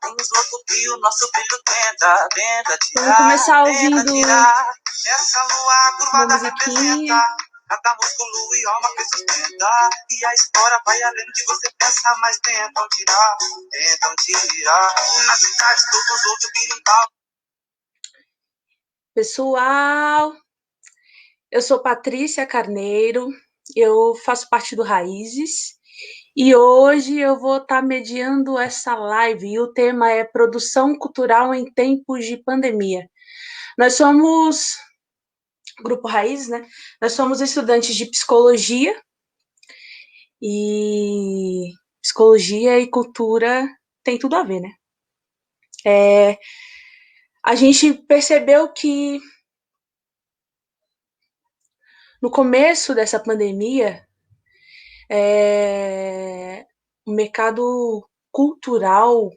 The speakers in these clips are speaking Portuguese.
Vamos louco que o nosso filho tenta tirar. Vamos começar ouvindo essa lua curvada representa cada músculo e alma que sustenta. E a história vai além de você pensar, mas tentam tirar. Na cidade todos os outros que limpar. Pessoal, eu sou Patrícia Carneiro, eu faço parte do Raízes. E hoje eu vou estar mediando essa live e o tema é produção cultural em tempos de pandemia. Nós somos, Grupo Raiz, né? Nós somos estudantes de psicologia e psicologia e cultura tem tudo a ver, né? A gente percebeu que no começo dessa pandemia, o mercado cultural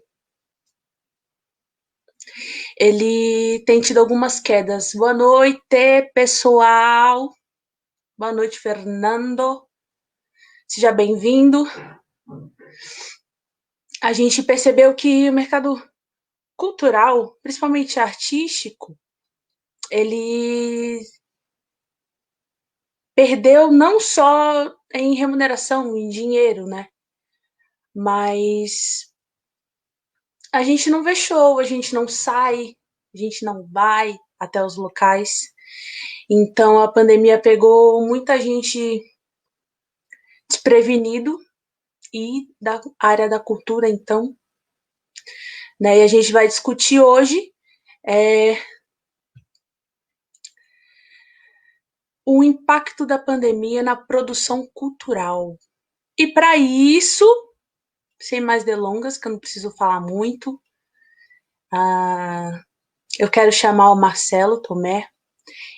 ele tem tido algumas quedas. Boa noite, pessoal. Boa noite, Fernando. Seja bem-vindo. A gente percebeu que o mercado cultural, principalmente artístico, ele perdeu não só em remuneração, em dinheiro, né? Mas a gente não vê show, a gente não sai, a gente não vai até os locais. Então a pandemia pegou muita gente desprevenido e da área da cultura, então, né? E a gente vai discutir hoje o impacto da pandemia na produção cultural. E para isso, sem mais delongas, que eu não preciso falar muito, eu quero chamar o Marcelo Tomé.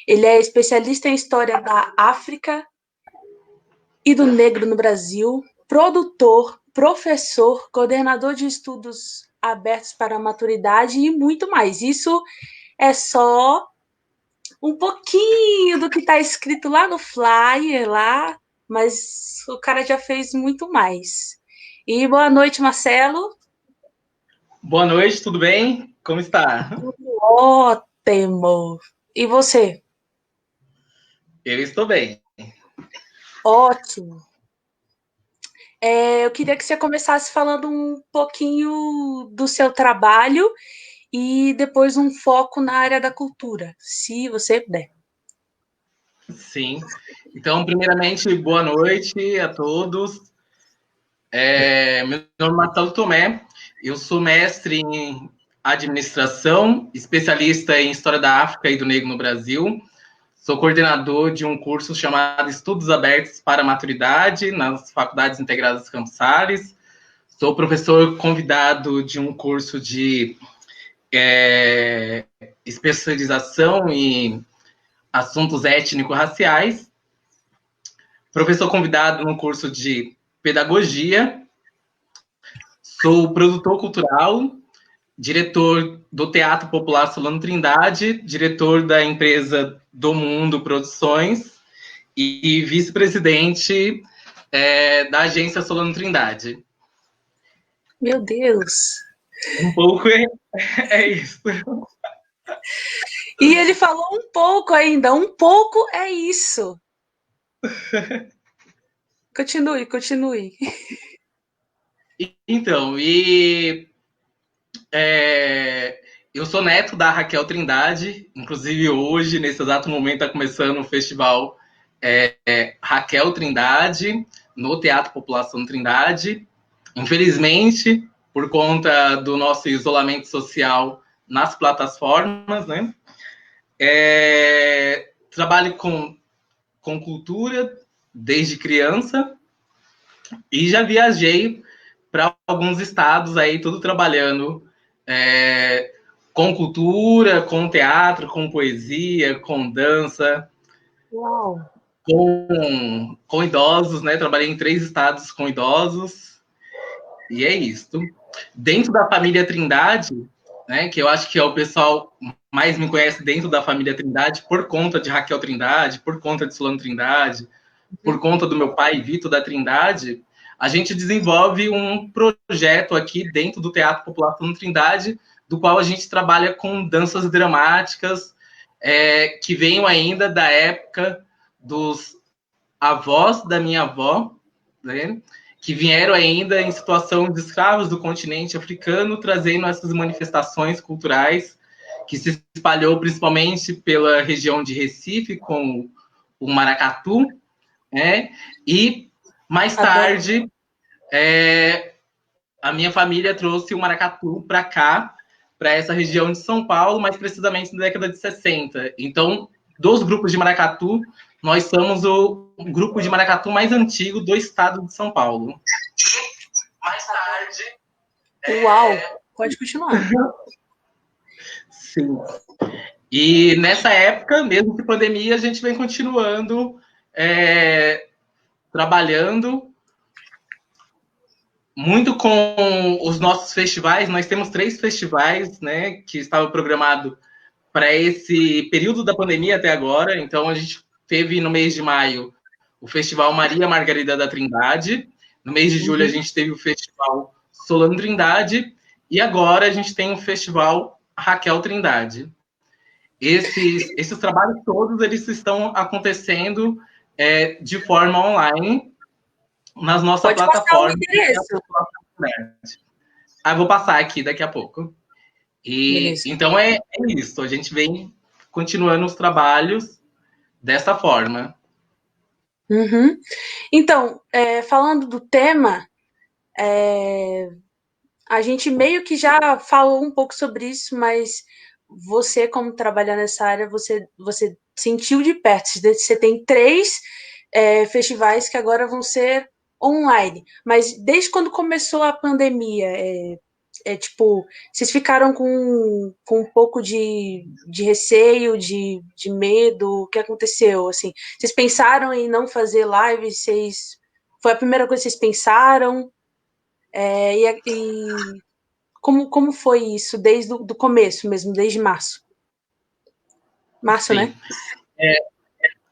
Ele é especialista em história da África e do negro no Brasil, produtor, professor, coordenador de estudos abertos para a maturidade e muito mais. Isso é só um pouquinho do que está escrito lá no flyer, lá, mas o cara já fez muito mais. E boa noite, Marcelo. Boa noite, tudo bem? Como está? Tudo ótimo. E você? Eu estou bem. Ótimo. Eu queria que você começasse falando um pouquinho do seu trabalho e depois um foco na área da cultura, se você puder. Sim. Então, primeiramente, boa noite a todos. Meu nome é Marcelo Tomé, eu sou mestre em administração, especialista em história da África e do negro no Brasil. Sou coordenador de um curso chamado Estudos Abertos para a Maturidade nas Faculdades Integradas Campos Sales. Sou professor convidado de um curso de especialização em assuntos étnico-raciais, professor convidado no curso de pedagogia, sou produtor cultural, diretor do Teatro Popular Solano Trindade, diretor da empresa Do Mundo Produções e vice-presidente da agência Solano Trindade. Meu Deus! Um pouco é isso. E ele falou um pouco ainda, um pouco é isso. Continue. Então, eu sou neto da Raquel Trindade, inclusive hoje, nesse exato momento, está começando o festival Raquel Trindade, no Teatro População Trindade. Infelizmente, por conta do nosso isolamento social nas plataformas, né? Trabalho com cultura desde criança e já viajei para alguns estados aí, tudo trabalhando com cultura, com teatro, com poesia, com dança. Uau! Com idosos, né? Trabalhei em 3 estados com idosos. E é isso. Dentro da família Trindade, né? Que eu acho que é o pessoal mais me conhece dentro da família Trindade por conta de Raquel Trindade, por conta de Solano Trindade, por conta do meu pai, Vitor da Trindade. a gente desenvolve um projeto aqui dentro do Teatro População Trindade, do qual a gente trabalha com danças dramáticas, que venham ainda da época dos avós da minha avó, né, que vieram ainda em situação de escravos do continente africano, trazendo essas manifestações culturais, que se espalhou principalmente pela região de Recife, com o maracatu, né? E mais tarde, a minha família trouxe o maracatu para cá, para essa região de São Paulo, mais precisamente na década de 60. Então, dos grupos de maracatu, nós somos o grupo de maracatu mais antigo do estado de São Paulo. E mais tarde... Uau! Pode continuar. Sim. E nessa época, mesmo que pandemia, a gente vem continuando trabalhando muito com os nossos festivais. Nós temos 3 festivais, né, que estavam programados para esse período da pandemia até agora. Então, a gente teve no mês de maio o Festival Maria Margarida da Trindade. No mês de julho, a gente teve o Festival Solano Trindade. E agora a gente tem o Festival Raquel Trindade. Esses trabalhos todos, eles estão acontecendo de forma online nas nossas plataformas. Vou passar aqui daqui a pouco. Então é isso, a gente vem continuando os trabalhos dessa forma. Então, falando do tema, a gente meio que já falou um pouco sobre isso, mas você, como trabalhar nessa área, você sentiu de perto. Você tem 3 festivais que agora vão ser online, mas desde quando começou a pandemia, tipo, vocês ficaram com um pouco de receio, de medo? O que aconteceu? Assim, vocês pensaram em não fazer live? Foi a primeira coisa que vocês pensaram? Como foi isso desde o começo mesmo, desde março? Março, sim, né?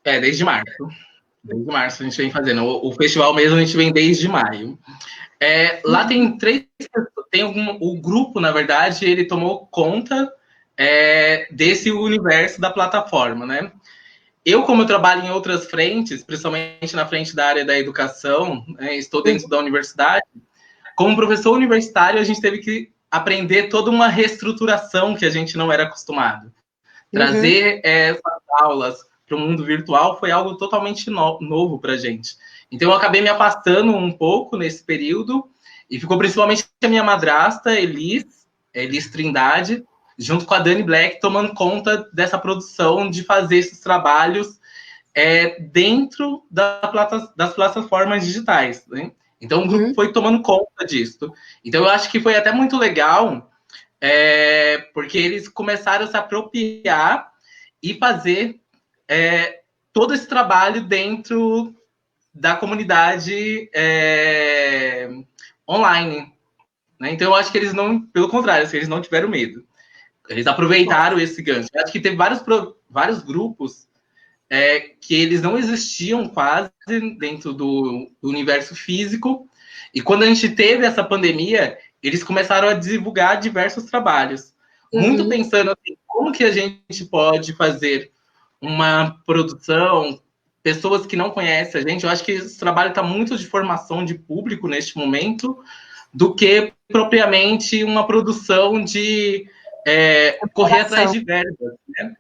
Desde março. Desde março a gente vem fazendo. O festival mesmo a gente vem desde maio. Lá tem 3... o grupo, na verdade, ele tomou conta desse universo da plataforma, né? Como eu trabalho em outras frentes, principalmente na frente da área da educação, estou dentro da universidade, como professor universitário, a gente teve que aprender toda uma reestruturação que a gente não era acostumado. Trazer essas aulas para o mundo virtual foi algo totalmente novo para a gente. Então, eu acabei me afastando um pouco nesse período, e ficou principalmente a minha madrasta, Elis Trindade, junto com a Dani Black, tomando conta dessa produção, de fazer esses trabalhos dentro das plataformas digitais, né? Então, o grupo foi tomando conta disso. Então, eu acho que foi até muito legal, porque eles começaram a se apropriar e fazer todo esse trabalho dentro da comunidade online, né? Então, eu acho que eles não, pelo contrário, assim, eles não tiveram medo. Eles aproveitaram esse gancho. Eu acho que teve vários grupos que eles não existiam quase dentro do universo físico, e quando a gente teve essa pandemia, eles começaram a divulgar diversos trabalhos, muito pensando assim, como que a gente pode fazer uma produção, pessoas que não conhecem a gente. Eu acho que esse trabalho está muito de formação de público neste momento, do que propriamente uma produção de correr atrás de verbas, né?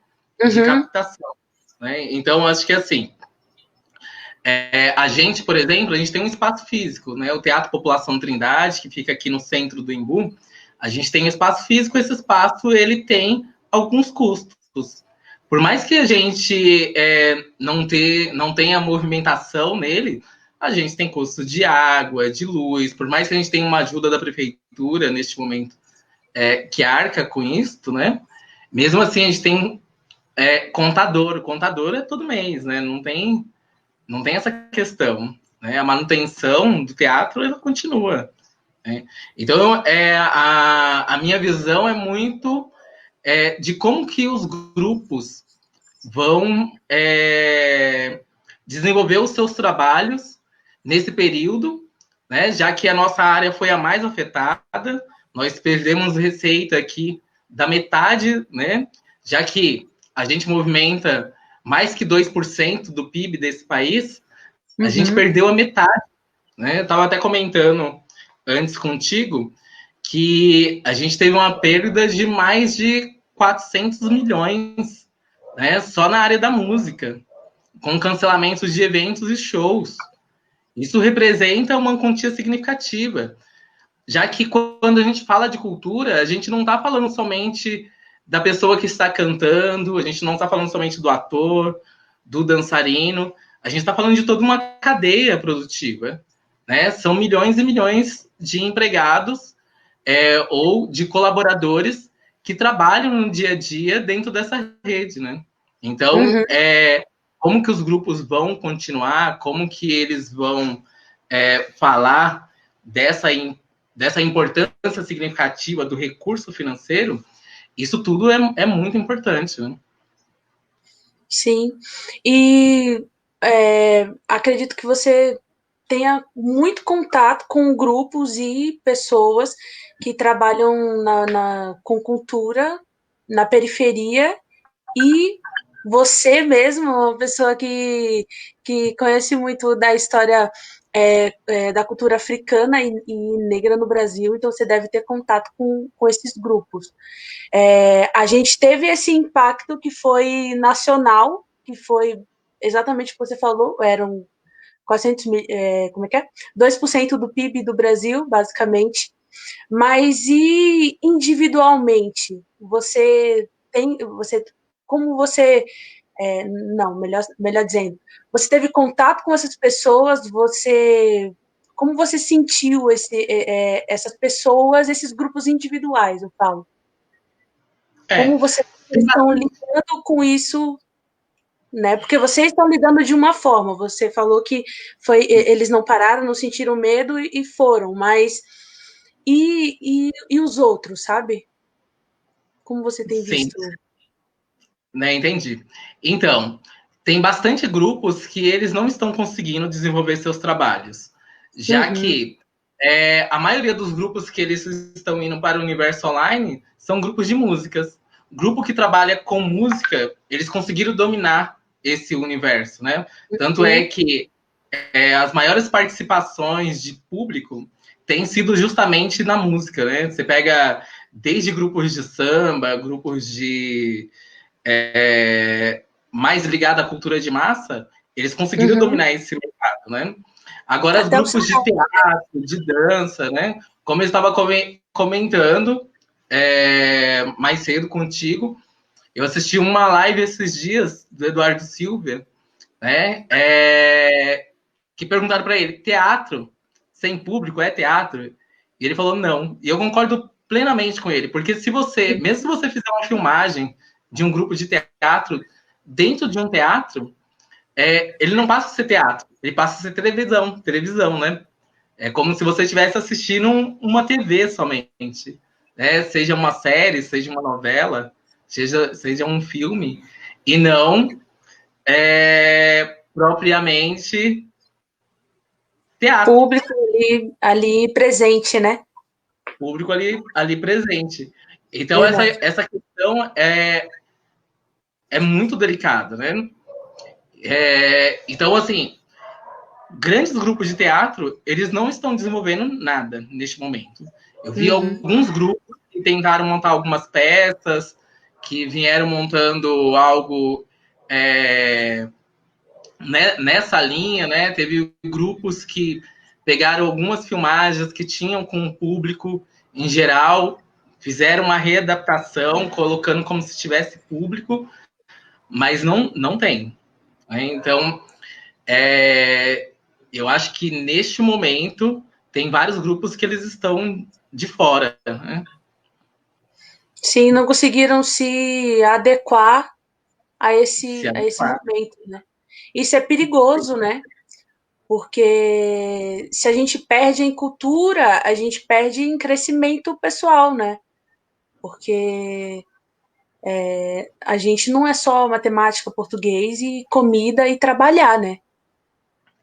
De captação. Né? Então, acho que assim, a gente, por exemplo, a gente tem um espaço físico, né? O Teatro População Trindade, que fica aqui no centro do Embu, a gente tem um espaço físico. Esse espaço, ele tem alguns custos. Por mais que a gente não tenha movimentação nele, a gente tem custos de água, de luz. Por mais que a gente tenha uma ajuda da prefeitura neste momento que arca com isso, né? Mesmo assim, a gente tem contador. O contador é todo mês, né? Não tem essa questão, né? A manutenção do teatro, ela continua, né? Então, a minha visão é muito de como que os grupos vão desenvolver os seus trabalhos nesse período, né? Já que a nossa área foi a mais afetada, nós perdemos receita aqui da metade, né? Já que a gente movimenta mais que 2% do PIB desse país, a gente Uhum. perdeu a metade, né? Eu estava até comentando antes contigo que a gente teve uma perda de mais de 400 milhões, né? Só na área da música, com cancelamentos de eventos e shows. Isso representa uma quantia significativa, já que quando a gente fala de cultura, a gente não está falando somente da pessoa que está cantando, a gente não está falando somente do ator, do dançarino, a gente está falando de toda uma cadeia produtiva, né? São milhões e milhões de empregados ou de colaboradores que trabalham no dia a dia dentro dessa rede, né? Então, Uhum. como que os grupos vão continuar, como que eles vão falar dessa importância significativa do recurso financeiro, isso tudo é muito importante, né? Sim. E acredito que você tenha muito contato com grupos e pessoas que trabalham com cultura na periferia e você mesmo, uma pessoa que conhece muito da história da cultura africana e negra no Brasil, então você deve ter contato com esses grupos. A gente teve esse impacto que foi nacional, que foi exatamente o que você falou, eram 400 mil, como é que é? 2% do PIB do Brasil, basicamente. Mas e individualmente? Como você, não, melhor dizendo, você teve contato com essas pessoas, como você sentiu essas pessoas, esses grupos individuais, eu falo? É, Como vocês estão lidando com isso, né? Porque vocês estão lidando de uma forma. Você falou que eles não pararam, não sentiram medo e foram, mas e os outros, sabe? Como você tem sim, visto? né, entendi. Então, tem bastante grupos que eles não estão conseguindo desenvolver seus trabalhos, já Uhum. que a maioria dos grupos que eles estão indo para o universo online são grupos de músicas. Grupo que trabalha com música, eles conseguiram dominar esse universo, né? Tanto é Uhum. que as maiores participações de público têm sido justamente na música, né? Você pega desde grupos de samba, grupos de mais ligado à cultura de massa, eles conseguiram Uhum. dominar esse mercado, né? Agora, os Até o grupos de cinema. teatro, de dança, né? Como eu estava comentando mais cedo contigo, eu assisti uma live esses dias do Eduardo Silva, né? Que perguntaram para ele: teatro sem público é teatro? E ele falou não. E eu concordo plenamente com ele, porque se você, mesmo se você fizer uma filmagem de um grupo de teatro dentro de um teatro, ele não passa a ser teatro, ele passa a ser televisão, né? É como se você estivesse assistindo uma TV somente, né? Seja uma série, seja uma novela, seja um filme, e não propriamente teatro, Público ali presente, né? público ali presente. Então, Verdade. essa questão é muito delicada, né? Então, assim, grandes grupos de teatro, eles não estão desenvolvendo nada neste momento. Eu vi Uhum. alguns grupos que tentaram montar algumas peças, que vieram montando algo nessa linha, né? Teve grupos que pegaram algumas filmagens que tinham com o público em geral, fizeram uma readaptação, colocando como se tivesse público, mas não tem. Né? Então, eu acho que neste momento tem vários grupos que eles estão de fora. Né? Sim, não conseguiram se adequar a Se esse adequar. momento, né? Isso é perigoso, né? Porque se a gente perde em cultura, a gente perde em crescimento pessoal, né? Porque a gente não é só matemática, português e comida e trabalhar, né?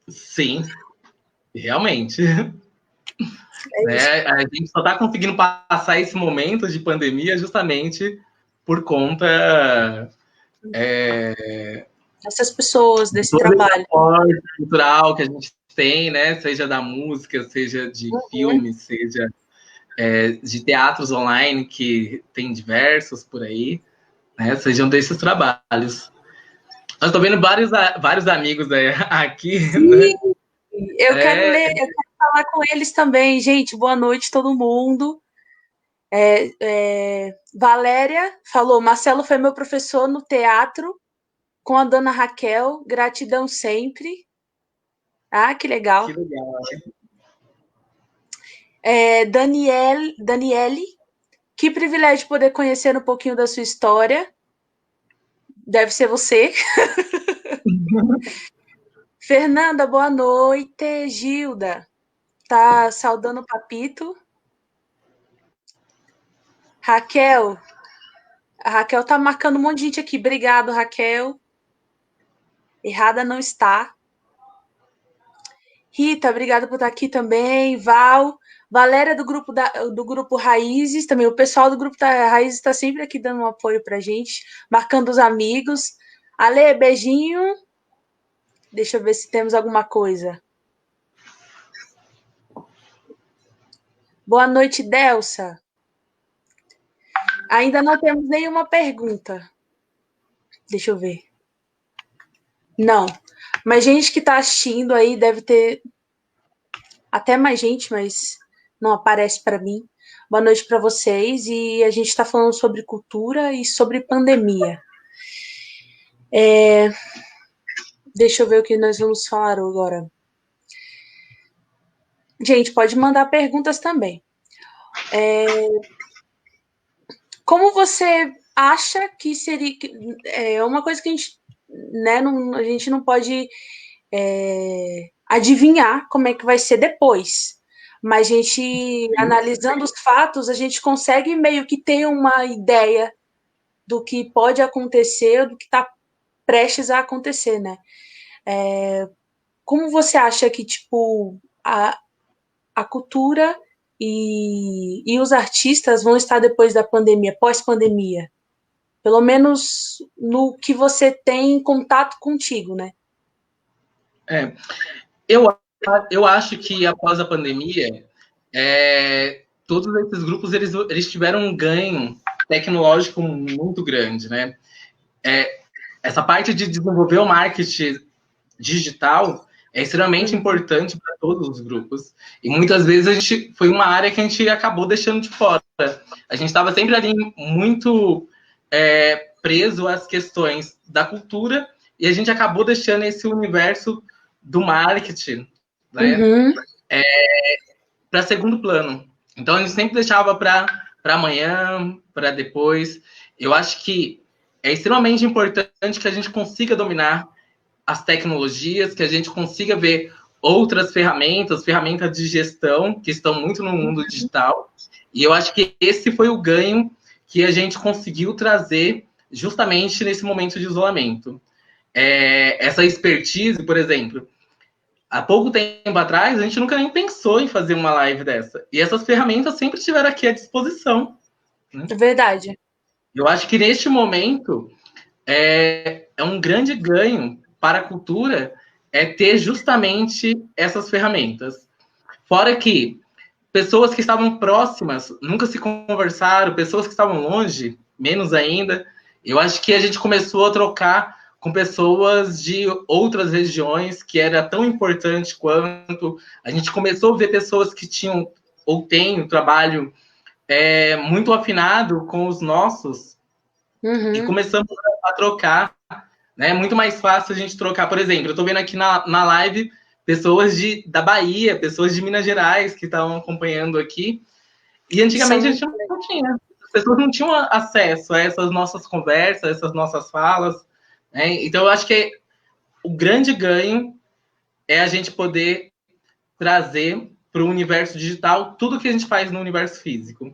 Sim, realmente. Né? A gente só está conseguindo passar esse momento de pandemia justamente por conta Essas pessoas, de desse todo esse trabalho. aporte cultural que a gente tem, né? Seja da música, seja de filmes, seja de teatros online, que tem diversos por aí, né? Sejam desses trabalhos. Nós estou vendo vários amigos aqui, né? Sim, eu quero ler, eu quero falar com eles também. Gente, boa noite, todo mundo. Valéria falou: Marcelo foi meu professor no teatro com a dona Raquel, gratidão sempre. Ah, que legal. Que legal. Daniele, que privilégio poder conhecer um pouquinho da sua história. Deve ser você. Fernanda, boa noite. Gilda, tá saudando o Papito. Raquel, a Raquel tá marcando um monte de gente aqui. Obrigado, Raquel. Errada não está. Rita, obrigada por estar aqui também. Val, Valéria do grupo Raízes, também o pessoal do grupo da Raízes está sempre aqui dando um apoio pra gente, marcando os amigos. Ale, beijinho. Deixa eu ver se temos alguma coisa. Boa noite, Delsa. Ainda não temos nenhuma pergunta. Deixa eu ver. Não. Mas gente que está assistindo aí deve ter até mais gente, mas não aparece para mim. Boa noite para vocês. E a gente está falando sobre cultura e sobre pandemia. Deixa eu ver o que nós vamos falar agora. Gente, pode mandar perguntas também. Como você acha que seria... É uma coisa que a gente, né, a gente não pode adivinhar como é que vai ser depois. Mas a gente, analisando os fatos, a gente consegue meio que ter uma ideia do que pode acontecer, do que está prestes a acontecer, né? Como você acha que, tipo, a cultura e os artistas vão estar depois da pandemia, pós-pandemia? Pelo menos no que você tem contato contigo, né? Eu acho que após a pandemia, todos esses grupos eles tiveram um ganho tecnológico muito grande, né? Essa parte de desenvolver o marketing digital é extremamente importante para todos os grupos. E muitas vezes foi uma área que a gente acabou deixando de fora. A gente estava sempre ali muito preso às questões da cultura e a gente acabou deixando esse universo do marketing, né, para segundo plano. Então a gente sempre deixava para amanhã, para depois. Eu acho que é extremamente importante que a gente consiga dominar as tecnologias, que a gente consiga ver outras ferramentas de gestão que estão muito no mundo digital. E eu acho que esse foi o ganho que a gente conseguiu trazer justamente nesse momento de isolamento. Essa expertise, por exemplo, há pouco tempo atrás, a gente nunca nem pensou em fazer uma live dessa. E essas ferramentas sempre estiveram aqui à disposição. Né? É verdade. Eu acho que neste momento é um grande ganho para a cultura ter justamente essas ferramentas. Fora que pessoas que estavam próximas nunca se conversaram, pessoas que estavam longe, menos ainda. Eu acho que a gente começou a trocar com pessoas de outras regiões, que era tão importante quanto. A gente começou a ver pessoas que tinham ou têm um trabalho muito afinado com os nossos, e começamos a trocar. Né? É muito mais fácil a gente trocar. Por exemplo, eu estou vendo aqui na live pessoas da Bahia, pessoas de Minas Gerais que estavam acompanhando aqui. E antigamente a gente não tinha. As pessoas não tinham acesso a essas nossas conversas, essas nossas falas. Né? Então, eu acho que o grande ganho é a gente poder trazer para o universo digital tudo que a gente faz no universo físico.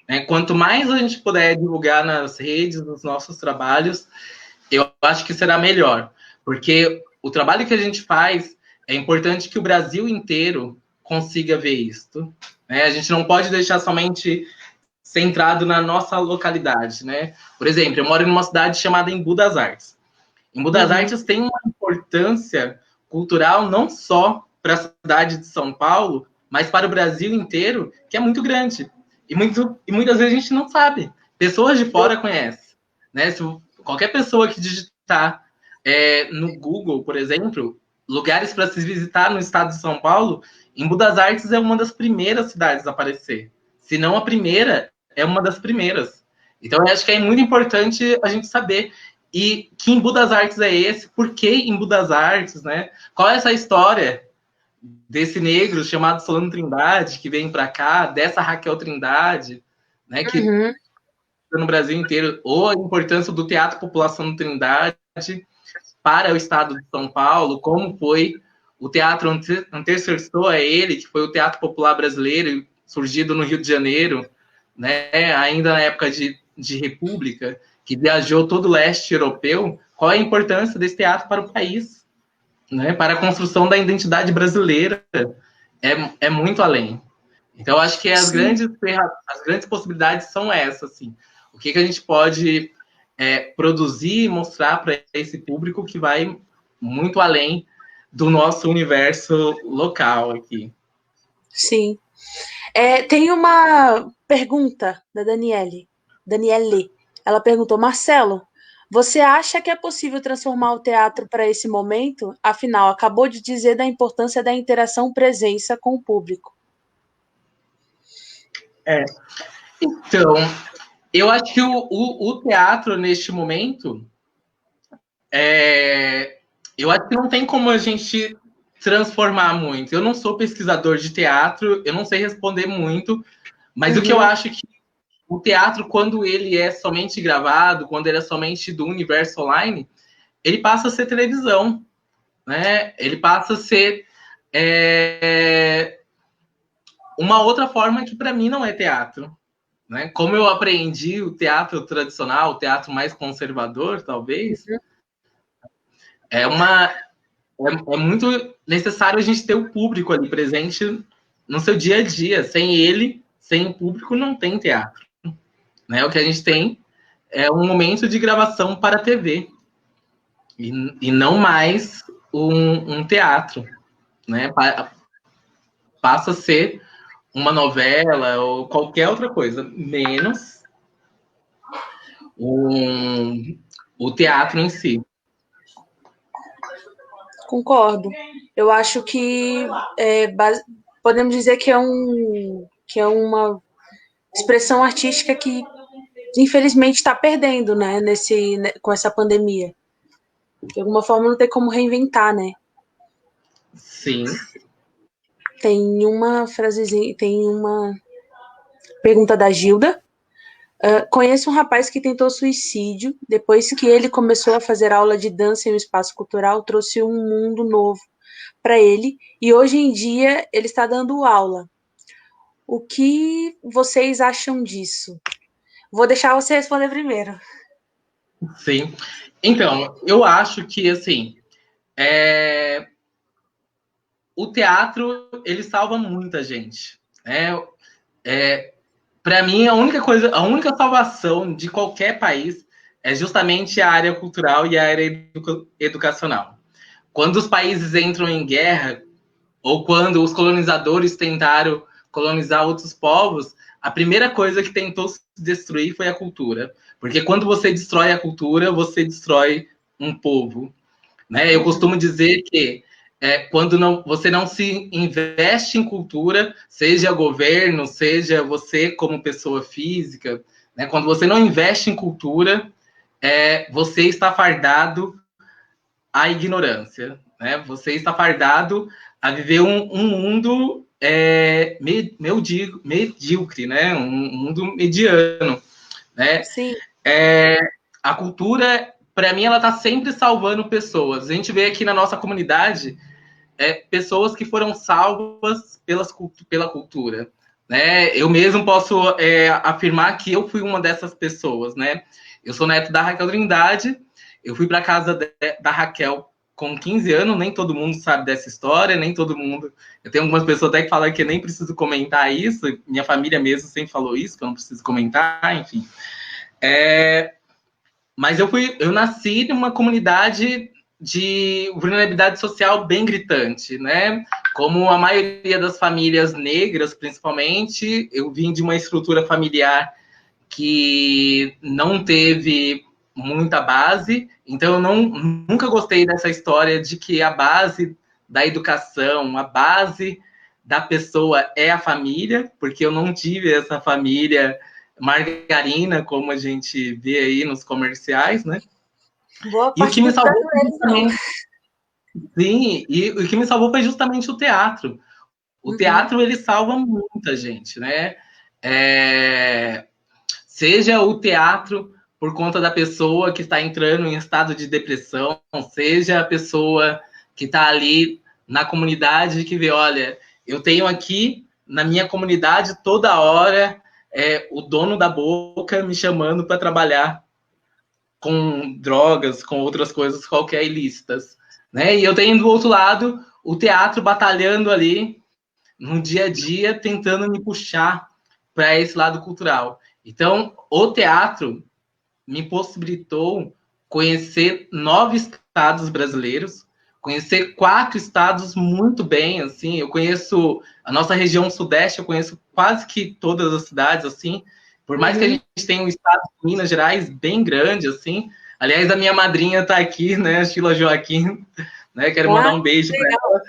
Né? Quanto mais a gente puder divulgar nas redes, nos nossos trabalhos, eu acho que será melhor. Porque o trabalho que a gente faz é importante que o Brasil inteiro consiga ver isso. Né? A gente não pode deixar somente centrado na nossa localidade. Né? Por exemplo, eu moro em uma cidade chamada Embu das Artes. Embu das Artes tem uma importância cultural não só para a cidade de São Paulo, mas para o Brasil inteiro, que é muito grande. E muitas vezes a gente não sabe. Pessoas de fora conhecem. Né? Se qualquer pessoa que digitar no Google, por exemplo, lugares para se visitar no estado de São Paulo, Embu das Artes é uma das primeiras cidades a aparecer. Se não a primeira, é uma das primeiras. Então, eu acho que é muito importante a gente saber. E que Embu das Artes é esse? Por que Embu das Artes? Né? Qual é essa história desse negro chamado Solano Trindade, que vem para cá, dessa Raquel Trindade, né, que no Brasil inteiro, ou a importância do Teatro População Trindade para o estado de São Paulo, como foi o teatro antecessor a ele, que foi o Teatro Popular Brasileiro, surgido no Rio de Janeiro, né, ainda na época de República, que viajou todo o leste europeu. Qual é a importância desse teatro para o país? Né, para a construção da identidade brasileira, é muito além. Então, acho que as grandes possibilidades são essas. Assim. O que a gente pode produzir e mostrar para esse público que vai muito além do nosso universo local aqui. Sim. Tem uma pergunta da Daniele. Ela perguntou, Marcelo, você acha que é possível transformar o teatro para esse momento? Afinal, acabou de dizer da importância da interação presença com o público. Então, eu acho que o teatro, neste momento, eu acho que não tem como a gente transformar muito. Eu não sou pesquisador de teatro, eu não sei responder muito, mas o que eu acho que o teatro, quando ele é somente gravado, quando ele é somente do universo online, ele passa a ser televisão, né? Ele passa a ser uma outra forma que para mim não é teatro, né? Como eu aprendi o teatro tradicional, o teatro mais conservador, talvez, é muito necessário a gente ter o público ali presente no seu dia a dia. Sem ele, sem o público, não tem teatro. Né? O que a gente tem é um momento de gravação para a TV e não mais um teatro. Né? Passa a ser uma novela ou qualquer outra coisa, menos o teatro em si. Concordo. Eu acho que podemos dizer que é uma expressão artística que infelizmente está perdendo, né, com essa pandemia. De alguma forma não tem como reinventar, né? Sim. Tem uma frasezinha, tem uma pergunta da Gilda. Conheço um rapaz que tentou suicídio. Depois que ele começou a fazer aula de dança em um espaço cultural, trouxe um mundo novo para ele. E hoje em dia ele está dando aula. O que vocês acham disso? Vou deixar você responder primeiro. Sim. Então, eu acho que, assim, o teatro, ele salva muita gente. Para mim, a única salvação de qualquer país é justamente a área cultural e a área educacional. Quando os países entram em guerra, ou quando os colonizadores tentaram colonizar outros povos, a primeira coisa que tentou se destruir foi a cultura. Porque quando você destrói a cultura, você destrói um povo. Né? Eu costumo dizer que quando você não se investe em cultura, seja governo, seja você como pessoa física, né? Quando você não investe em cultura, você está fardado à ignorância. Né? Você está fardado a viver um mundo medíocre, né? Um mundo mediano. Né? Sim. A cultura, para mim, ela está sempre salvando pessoas. A gente vê aqui na nossa comunidade pessoas que foram salvas pela cultura. Né? Eu mesmo posso afirmar que eu fui uma dessas pessoas. Né? Eu sou neto da Raquel Trindade, eu fui para a casa da Raquel com 15 anos, nem todo mundo sabe dessa história, nem todo mundo. Eu tenho algumas pessoas até que falam que eu nem preciso comentar isso, minha família mesmo sempre falou isso, que eu não preciso comentar, enfim. Mas eu nasci numa comunidade de vulnerabilidade social bem gritante, né? Como a maioria das famílias negras, principalmente, eu vim de uma estrutura familiar que não teve muita base, então eu nunca gostei dessa história de que a base da educação, a base da pessoa é a família, porque eu não tive essa família margarina, como a gente vê aí nos comerciais, né? Boa E o parte que me dos salvou foi brasileiros, não. justamente, sim, e o que me salvou foi justamente o teatro. O Uhum. teatro, ele salva muita gente, né? Seja o teatro por conta da pessoa que está entrando em estado de depressão, seja a pessoa que está ali na comunidade que vê, olha, eu tenho aqui na minha comunidade toda hora o dono da boca me chamando para trabalhar com drogas, com outras coisas qualquer ilícitas, né? E eu tenho do outro lado o teatro batalhando ali no dia a dia, tentando me puxar para esse lado cultural. Então, o teatro me possibilitou conhecer 9 estados brasileiros, conhecer 4 estados muito bem, assim, eu conheço a nossa região sudeste, eu conheço quase que todas as cidades, assim, por mais que a gente tenha um estado de Minas Gerais bem grande, assim, aliás, a minha madrinha está aqui, né, Sheila Joaquim, né, quero mandar um beijo para ela,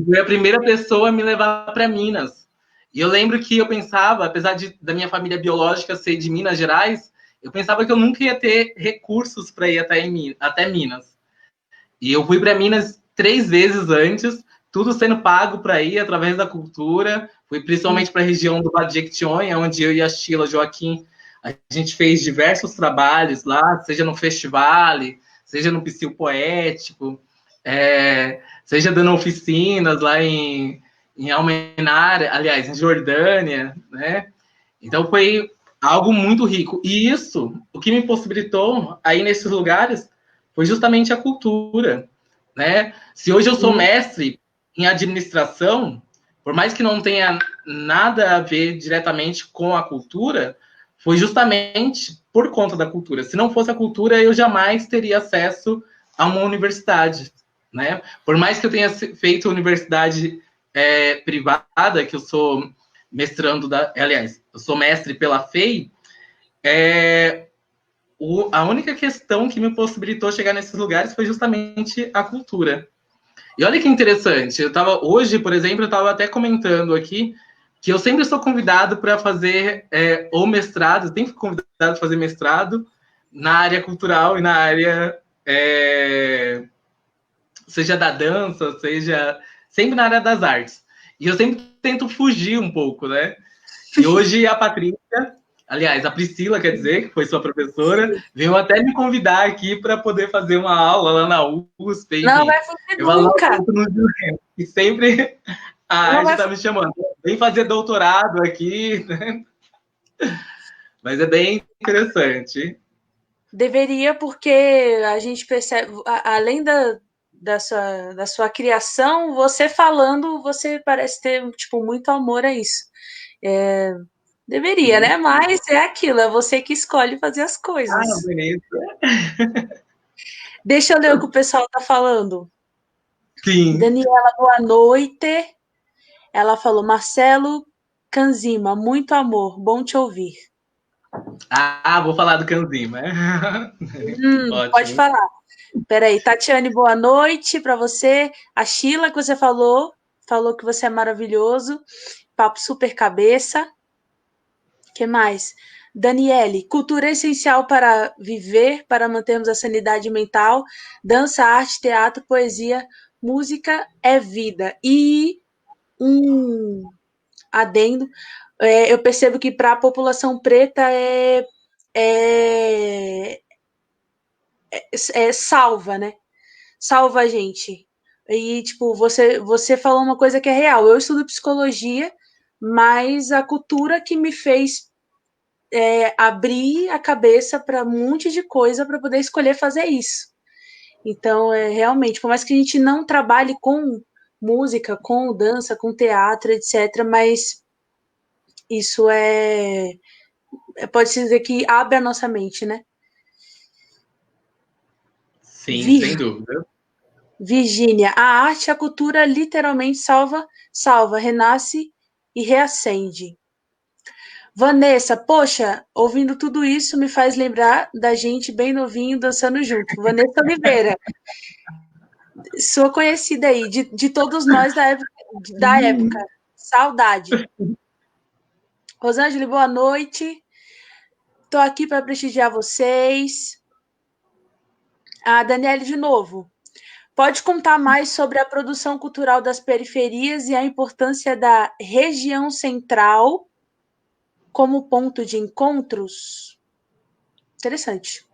foi a primeira pessoa a me levar para Minas, e eu lembro que eu pensava, apesar da minha família biológica ser de Minas Gerais, eu pensava que eu nunca ia ter recursos para ir até Minas. E eu fui para Minas 3 vezes antes, tudo sendo pago para ir através da cultura. Fui principalmente para a região do Vale de Jequitinhonha, onde eu e a Sheila Joaquim, a gente fez diversos trabalhos lá, seja no festival, seja no Psil Poético, seja dando oficinas lá em Almenara, aliás, em Jordânia, né? Então foi algo muito rico. E isso, o que me possibilitou aí nesses lugares, foi justamente a cultura, né? Se hoje eu sou mestre em administração, por mais que não tenha nada a ver diretamente com a cultura, foi justamente por conta da cultura. Se não fosse a cultura, eu jamais teria acesso a uma universidade, né? Por mais que eu tenha feito universidade privada, que eu sou mestrando aliás, eu sou mestre pela FEI, a única questão que me possibilitou chegar nesses lugares foi justamente a cultura. E olha que interessante, hoje, por exemplo, eu estava até comentando aqui que eu sempre sou convidado para fazer ou mestrado, sempre convidado para fazer mestrado na área cultural e na área seja da dança, seja sempre na área das artes. E eu sempre tento fugir um pouco, né? E hoje a Patrícia, aliás, a Priscila, quer dizer, que foi sua professora, veio até me convidar aqui para poder fazer uma aula lá na USP, enfim. Não vai fazer nunca. E sempre a arte está me chamando. Vem fazer doutorado aqui, né? Mas é bem interessante. Deveria, porque a gente percebe, além da sua criação, você falando, você parece ter tipo, muito amor a isso. Deveria, né? Mas é aquilo, é você que escolhe fazer as coisas. Bonito. Deixa eu ler o que o pessoal tá falando. Sim. Daniela, boa noite. Ela falou, Marcelo Canzima, muito amor, bom te ouvir. Vou falar do Canzima. Pode falar. Peraí, Tatiane, boa noite para você. A Sheila, que você falou que você é maravilhoso. Papo super cabeça. O que mais? Daniele, cultura é essencial para viver, para mantermos a sanidade mental. Dança, arte, teatro, poesia, música é vida. E um adendo, eu percebo que para a população preta é, salva, né? Salva a gente. E, tipo, você falou uma coisa que é real. Eu estudo psicologia, mas a cultura que me fez abrir a cabeça para um monte de coisa para poder escolher fazer isso. Então, realmente, por mais que a gente não trabalhe com música, com dança, com teatro, etc., mas isso pode-se dizer que abre a nossa mente, né? Sim, sem dúvida. Virgínia, a arte e a cultura literalmente salva, renasce e reacende. Vanessa, poxa, ouvindo tudo isso me faz lembrar da gente bem novinho dançando junto. Vanessa Oliveira, sua conhecida aí, de todos nós da época. Saudade. Rosângela, boa noite. Estou aqui para prestigiar vocês. A Daniele, de novo. Pode contar mais sobre a produção cultural das periferias e a importância da região central como ponto de encontros? Interessante.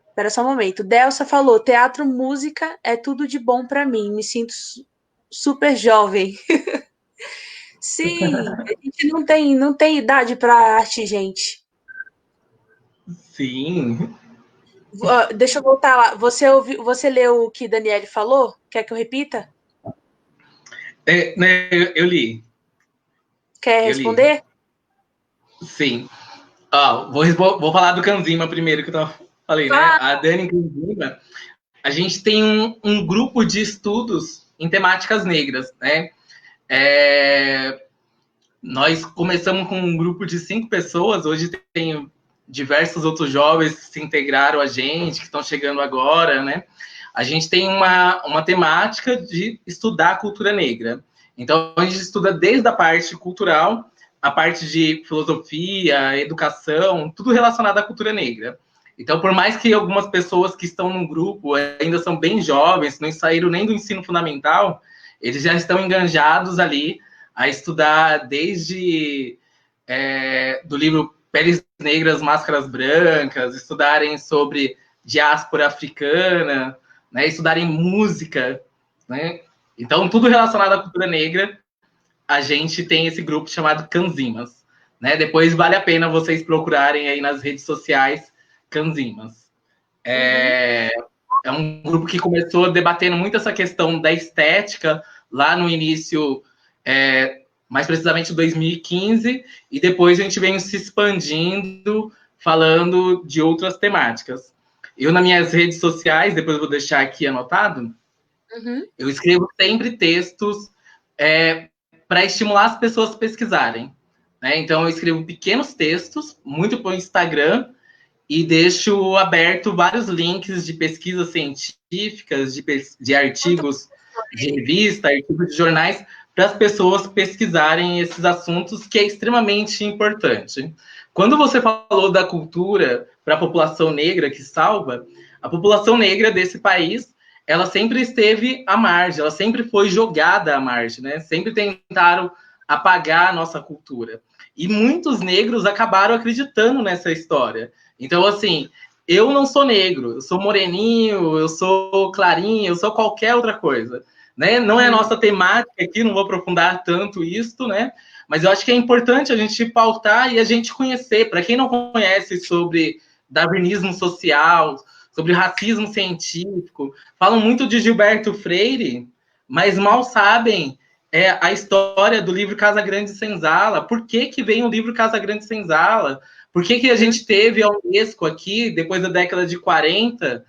Espera só um momento. Delsa falou: teatro, música é tudo de bom para mim. Me sinto super jovem. Sim, a gente não tem idade para arte, gente. Sim. Deixa eu voltar lá. Você leu o que Daniele falou? Quer que eu repita? Né, eu li. Quer Eu li. responder? Sim. Vou falar do Kanzima primeiro, que eu falei, né? A Dani Kanzima, a gente tem um grupo de estudos em temáticas negras, né? Nós começamos com um grupo de 5 pessoas, hoje tem diversos outros jovens que se integraram a gente, que estão chegando agora, né? A gente tem uma temática de estudar a cultura negra. Então, a gente estuda desde a parte cultural, a parte de filosofia, educação, tudo relacionado à cultura negra. Então, por mais que algumas pessoas que estão no grupo ainda são bem jovens, não saíram nem do ensino fundamental, eles já estão enganjados ali a estudar desde do livro Peles Negras, Máscaras Brancas, estudarem sobre diáspora africana, né, estudarem música, né? Então, tudo relacionado à cultura negra, a gente tem esse grupo chamado Kanzimas, né? Depois vale a pena vocês procurarem aí nas redes sociais Kanzimas. É um grupo que começou debatendo muito essa questão da estética lá no início, mais precisamente em 2015, e depois a gente vem se expandindo, falando de outras temáticas. Eu, nas minhas redes sociais, depois eu vou deixar aqui anotado, eu escrevo sempre textos para estimular as pessoas a pesquisarem. Né? Então, eu escrevo pequenos textos, muito para o Instagram, e deixo aberto vários links de pesquisas científicas, de artigos de revista, artigos de jornais, para as pessoas pesquisarem esses assuntos, que é extremamente importante. Quando você falou da cultura para a população negra que salva, a população negra desse país, ela sempre esteve à margem, ela sempre foi jogada à margem, né? Sempre tentaram apagar a nossa cultura. E muitos negros acabaram acreditando nessa história. Então, assim, eu não sou negro, eu sou moreninho, eu sou clarinho, eu sou qualquer outra coisa. Né? Não é a nossa temática aqui, não vou aprofundar tanto isso, né? Mas eu acho que é importante a gente pautar e a gente conhecer. Para quem não conhece sobre darwinismo social, sobre racismo científico, falam muito de Gilberto Freire, mas mal sabem a história do livro Casa Grande Senzala. Por que vem o livro Casa Grande Senzala? Por que a gente teve a Unesco aqui, depois da década de 40,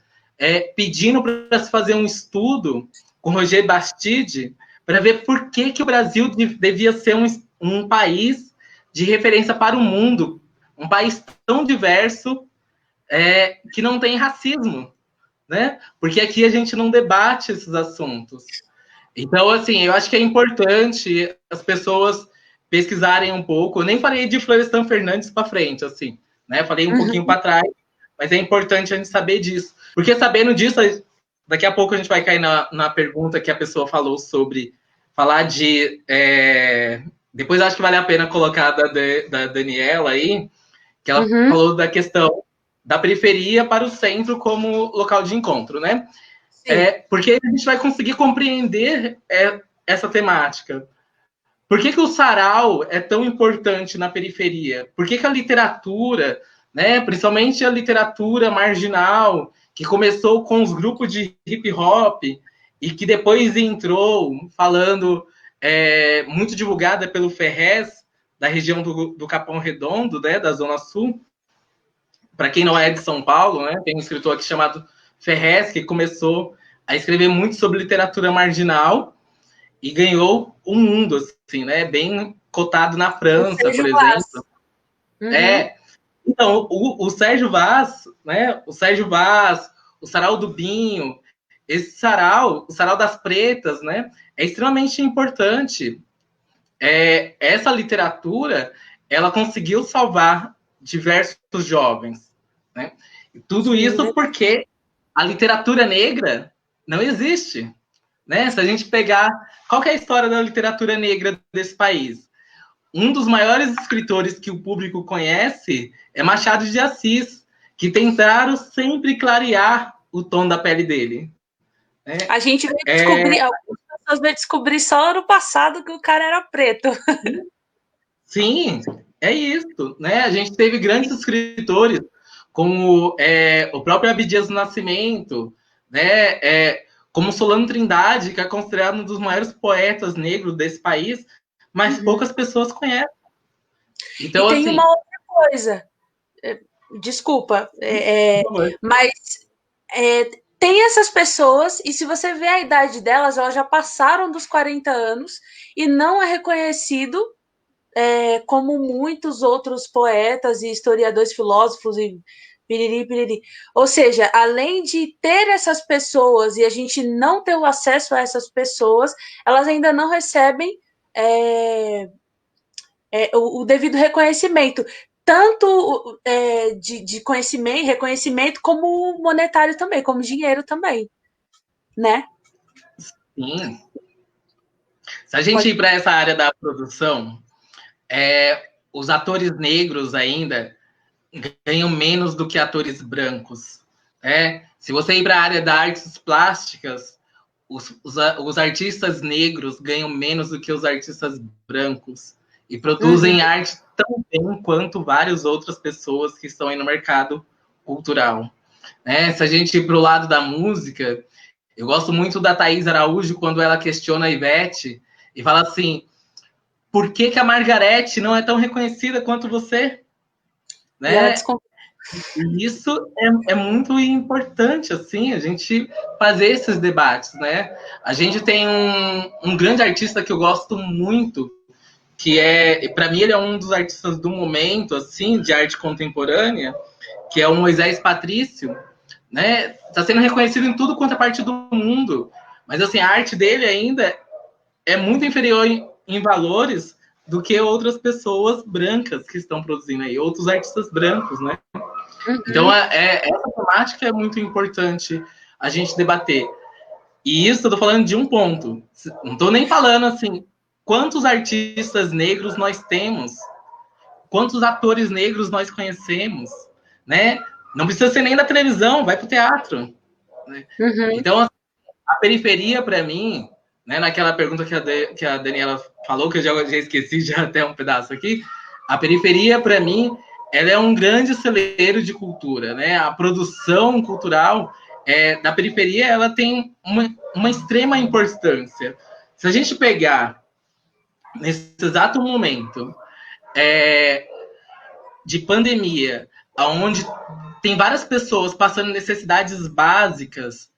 pedindo para se fazer um estudo com Roger Bastide, para ver por que o Brasil devia ser um país de referência para o mundo, um país tão diverso que não tem racismo, né? Porque aqui a gente não debate esses assuntos. Então, assim, eu acho que é importante as pessoas pesquisarem um pouco. Eu nem falei de Florestan Fernandes para frente, assim, né? Falei um pouquinho para trás, mas é importante a gente saber disso. Porque sabendo disso, daqui a pouco a gente vai cair na pergunta que a pessoa falou sobre falar de... Depois acho que vale a pena colocar da Daniela aí, que ela falou da questão da periferia para o centro como local de encontro, né? Porque a gente vai conseguir compreender essa temática. Por que o sarau é tão importante na periferia? Por que a literatura, né, principalmente a literatura marginal, que começou com os grupos de hip hop e que depois entrou falando, muito divulgada pelo Ferrez, da região do Capão Redondo, né, da Zona Sul. Para quem não é de São Paulo, né, tem um escritor aqui chamado Ferrez, que começou a escrever muito sobre literatura marginal e ganhou o mundo, assim, né, bem cotado na França, por exemplo. Uhum. Então, o Sérgio Vaz, né, o Sarau do Binho, esse sarau, o Sarau das Pretas, né, é extremamente importante. Essa literatura, ela conseguiu salvar diversos jovens, né? E tudo isso porque a literatura negra não existe, né? Se a gente pegar, qual que é a história da literatura negra desse país? Um dos maiores escritores que o público conhece é Machado de Assis, que tentaram sempre clarear o tom da pele dele. A gente veio descobrir, algumas pessoas veio descobrir só ano passado que o cara era preto. Sim, é isso, né? A gente teve grandes escritores, como o próprio Abdias do Nascimento, né? Como Solano Trindade, que é considerado um dos maiores poetas negros desse país, mas poucas pessoas conhecem. Então, e tem assim, uma outra coisa, desculpa, mas tem essas pessoas, e se você vê a idade delas, elas já passaram dos 40 anos e não é reconhecido como muitos outros poetas e historiadores, filósofos e piriri, piriri. Ou seja, além de ter essas pessoas e a gente não ter o acesso a essas pessoas, elas ainda não recebem o devido reconhecimento, tanto de conhecimento, reconhecimento, como monetário também, como dinheiro também, né? sim. Se a gente ir para essa área da produção, os atores negros ainda ganham menos do que atores brancos. Se você ir para a área das artes plásticas, os artistas negros ganham menos do que os artistas brancos e produzem arte tão bem quanto várias outras pessoas que estão aí no mercado cultural. Se a gente ir para o lado da música, eu gosto muito da Thaís Araújo quando ela questiona a Ivete e fala assim: por que a Margarete não é tão reconhecida quanto você? E ela Né? E isso é muito importante, assim, a gente fazer esses debates, né? A gente tem um grande artista que eu gosto muito, que para mim, ele é um dos artistas do momento, assim, de arte contemporânea, que é o Moisés Patrício, né? Está sendo reconhecido em tudo quanto é parte do mundo, mas, assim, a arte dele ainda é muito inferior em valores do que outras pessoas brancas que estão produzindo aí, outros artistas brancos, né? Então, essa temática é muito importante a gente debater. E isso eu tô falando de um ponto. Não tô nem falando, assim, quantos artistas negros nós temos, quantos atores negros nós conhecemos, né? Não precisa ser nem da televisão, vai pro teatro. Né? Então, a periferia, para mim, né, naquela pergunta que a Daniela falou, que eu já esqueci já até um pedaço aqui, a periferia, para mim, ela é um grande celeiro de cultura, né? A produção cultural da periferia, ela tem uma extrema importância. Se a gente pegar nesse exato momento de pandemia, onde tem várias pessoas passando necessidades básicas,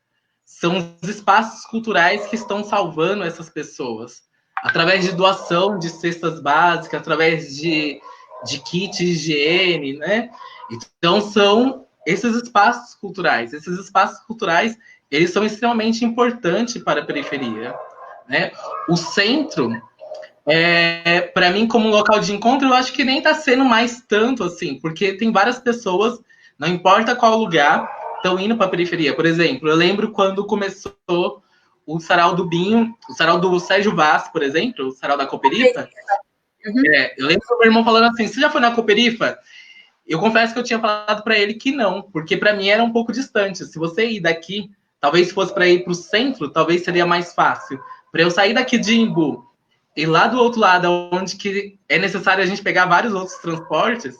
são os espaços culturais que estão salvando essas pessoas. Através de doação de cestas básicas, através de kits de higiene, né? Então, são esses espaços culturais. Esses espaços culturais, eles são extremamente importantes para a periferia. Né? O centro, para mim, como local de encontro, eu acho que nem está sendo mais tanto assim, porque tem várias pessoas, não importa qual lugar, estão indo para a periferia. Por exemplo, eu lembro quando começou o Sarau do Binho, o Sarau do Sérgio Vaz, por exemplo, o Sarau da Cooperifa. Eu lembro do meu irmão falando assim: você já foi na Cooperifa? Eu confesso que eu tinha falado para ele que não, porque para mim era um pouco distante. Se você ir daqui, talvez fosse para ir para o centro, talvez seria mais fácil. Para eu sair daqui de Imbu e lá do outro lado, onde que é necessário a gente pegar vários outros transportes,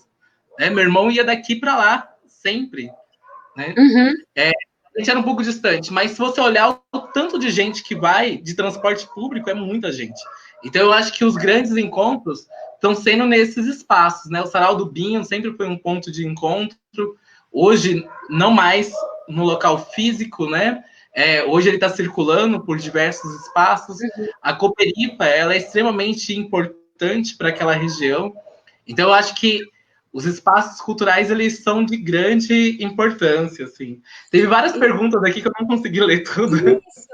né? Meu irmão ia daqui para lá, sempre. né? Uhum. A gente era um pouco distante, mas se você olhar o tanto de gente que vai de transporte público, é muita gente. Então, eu acho que os grandes encontros estão sendo nesses espaços, né? O Sarau do Binho sempre foi um ponto de encontro. Hoje, não mais no local físico, né? Hoje ele está circulando por diversos espaços. A Cooperifa, ela é extremamente importante para aquela região. Então, eu acho que os espaços culturais, eles são de grande importância, assim. Teve várias perguntas aqui que eu não consegui ler tudo. Isso.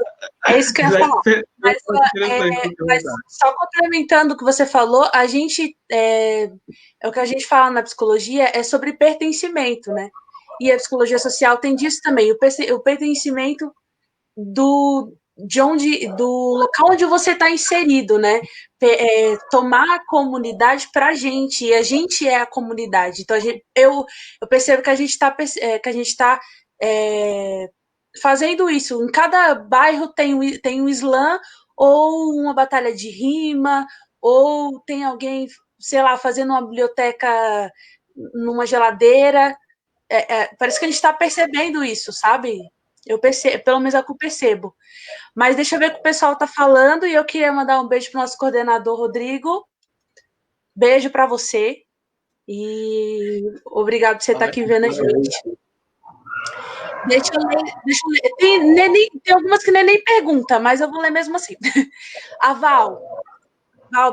É isso que eu ia falar. Mas só complementando o que você falou, a gente o que a gente fala na psicologia é sobre pertencimento, né? E a psicologia social tem disso também, o pertencimento do local onde você está inserido, né? Tomar a comunidade para a gente, e a gente é a comunidade. Então eu percebo que a gente está fazendo isso. Em cada bairro tem um slam, ou uma batalha de rima, ou tem alguém, sei lá, fazendo uma biblioteca numa geladeira. Parece que a gente está percebendo isso, sabe? Eu percebo, pelo menos é o que eu percebo. Mas deixa eu ver o que o pessoal está falando, e eu queria mandar um beijo para o nosso coordenador, Rodrigo. Beijo para você. E obrigado por você estar aqui vendo a gente. Deixa eu ler. Tem algumas que nem pergunta, mas eu vou ler mesmo assim. A Val,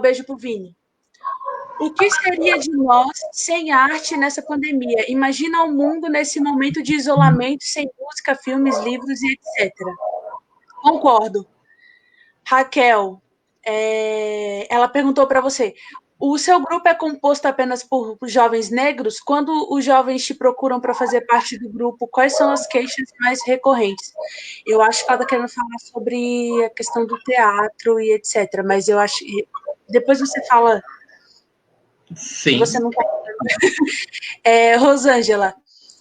beijo pro Vini. O que seria de nós sem arte nessa pandemia? Imagina o mundo nesse momento de isolamento, sem música, filmes, livros e etc. Concordo. Raquel, ela perguntou para você: o seu grupo é composto apenas por jovens negros? Quando os jovens te procuram para fazer parte do grupo, quais são as queixas mais recorrentes? Eu acho que ela está querendo falar sobre a questão do teatro e etc. Mas eu acho. Depois você fala. Sim. Você não está. Rosângela,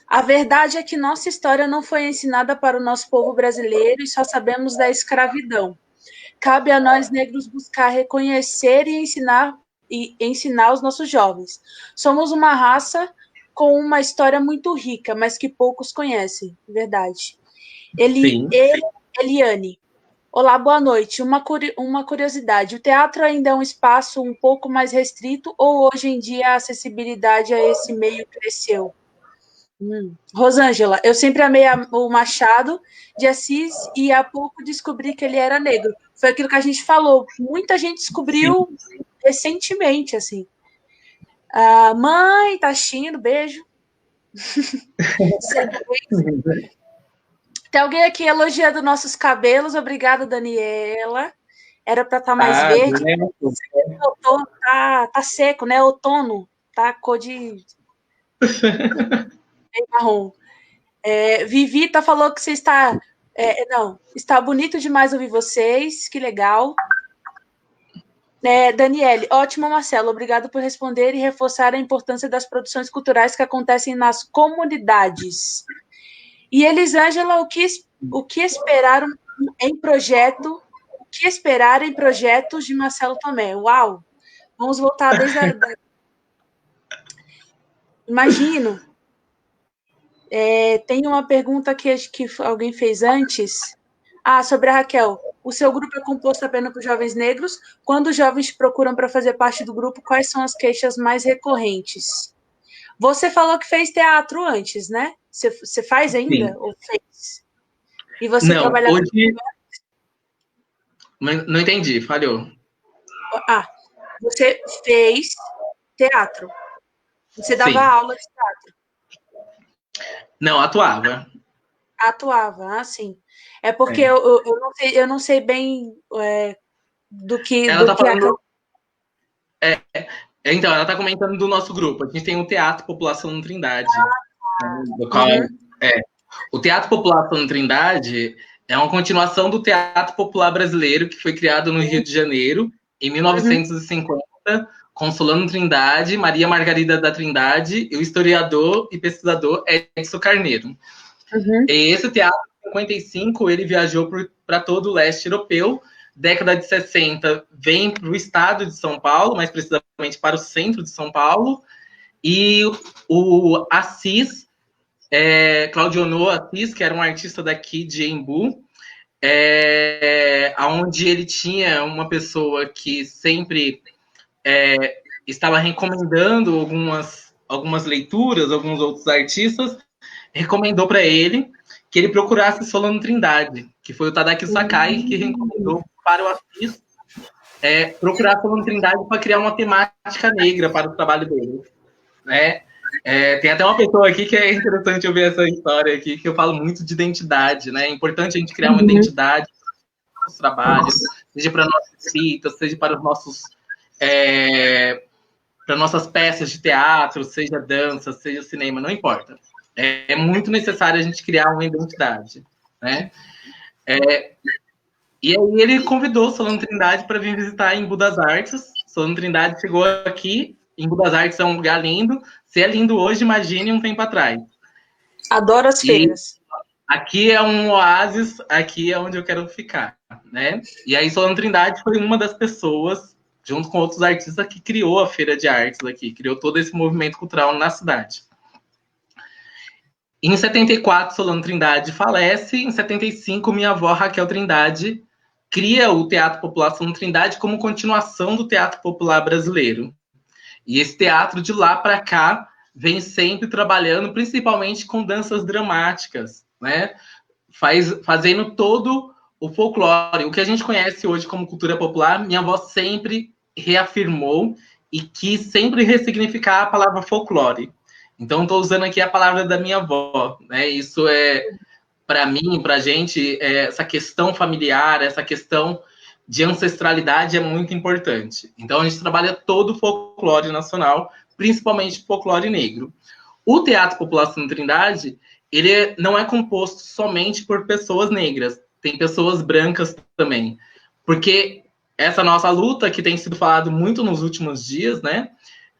a verdade é que nossa história não foi ensinada para o nosso povo brasileiro e só sabemos da escravidão. Cabe a nós negros buscar reconhecer e ensinar os nossos jovens. Somos uma raça com uma história muito rica, mas que poucos conhecem, verdade. Eliane, olá, boa noite. Uma curiosidade, o teatro ainda é um espaço um pouco mais restrito ou hoje em dia a acessibilidade a esse meio cresceu? Rosângela, eu sempre amei o Machado de Assis e há pouco descobri que ele era negro. Foi aquilo que a gente falou. Muita gente descobriu recentemente, assim. Mãe, tá assistindo, beijo. Tem alguém aqui elogiando nossos cabelos. Obrigada, Daniela. Era para estar mais verde. Outono, tá seco, né? Outono, tá cor de marrom. Vivita falou que você está. Não, está bonito demais ouvir vocês, que legal. Daniele, ótimo, Marcelo. Obrigado por responder e reforçar a importância das produções culturais que acontecem nas comunidades. E Elisângela, o que esperar em projetos de Marcelo Tomé? Uau! Vamos voltar desde Imagino. Tem uma pergunta que alguém fez antes. Sobre a Raquel. O seu grupo é composto apenas por jovens negros. Quando os jovens te procuram para fazer parte do grupo, quais são as queixas mais recorrentes? Você falou que fez teatro antes, né? Você faz ainda? Sim. Ou fez? E você não, trabalha hoje... Não entendi, falhou. Você fez teatro. Você dava aula de teatro. Não, atuava. Atuava, sim. É porque eu não sei bem do que... Ela tá falando... Então, ela tá comentando do nosso grupo. A gente tem o Teatro População Trindade. Do qual, o Teatro População Trindade é uma continuação do Teatro Popular Brasileiro, que foi criado no Rio de Janeiro, em 1950, com Solano Trindade, Maria Margarida da Trindade e o historiador e pesquisador Edson Carneiro. E esse teatro, em 55, ele viajou para todo o leste europeu. Década de 60, vem para o estado de São Paulo, mais precisamente para o centro de São Paulo. E o Assis Claudionor Assis, que era um artista daqui de Embu, onde ele tinha uma pessoa que sempre estava recomendando algumas leituras, alguns outros artistas, recomendou para ele que ele procurasse Solano Trindade, que foi o Tadaki Sakai que recomendou para o Assis procurar Solano Trindade para criar uma temática negra para o trabalho dele, né? Tem até uma pessoa aqui que é interessante ouvir essa história aqui, que eu falo muito de identidade, né? É importante a gente criar uma identidade para os nossos trabalhos, seja para a nossa escrita, seja para os nossos para nossas peças de teatro, seja dança, seja cinema, não importa. É muito necessário a gente criar uma identidade, né? E aí ele convidou Solano Trindade para vir visitar Embu das Artes. Solano Trindade chegou aqui. Embu das Artes é um lugar lindo. Se é lindo hoje, imagine um tempo atrás. Adoro as feiras. Aqui é um oásis, aqui é onde eu quero ficar, né? E aí Solano Trindade foi uma das pessoas, junto com outros artistas, que criou a Feira de Artes aqui, criou todo esse movimento cultural na cidade. Em 74, Solano Trindade falece. Em 75, minha avó, Raquel Trindade, cria o Teatro Popular Solano Trindade como continuação do Teatro Popular brasileiro. E esse teatro, de lá para cá, vem sempre trabalhando, principalmente com danças dramáticas, né? Fazendo todo o folclore. O que a gente conhece hoje como cultura popular, minha avó sempre reafirmou e quis sempre ressignificar a palavra folclore. Então, estou usando aqui a palavra da minha avó, né? Isso para mim, para a gente, essa questão familiar, essa questão de ancestralidade é muito importante. Então, a gente trabalha todo o folclore nacional, principalmente folclore negro. O Teatro Popular Solano Trindade, ele não é composto somente por pessoas negras, tem pessoas brancas também. Porque essa nossa luta, que tem sido falado muito nos últimos dias, né?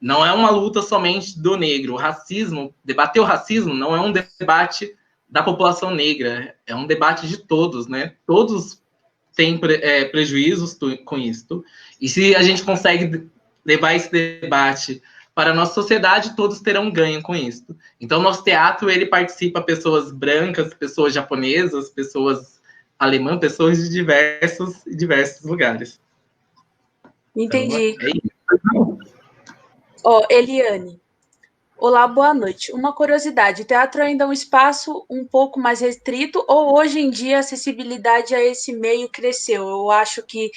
Não é uma luta somente do negro. O racismo, debater o racismo não é um debate da população negra, é um debate de todos, né? Todos têm prejuízos com isso. E se a gente consegue levar esse debate para a nossa sociedade, todos terão ganho com isso. Então, nosso teatro, ele participa pessoas brancas, pessoas japonesas, pessoas alemãs, pessoas de diversos lugares. Entendi. Então, é isso. Eliane. Olá, boa noite. Uma curiosidade, o teatro ainda é um espaço um pouco mais restrito ou hoje em dia a acessibilidade a esse meio cresceu? Eu acho que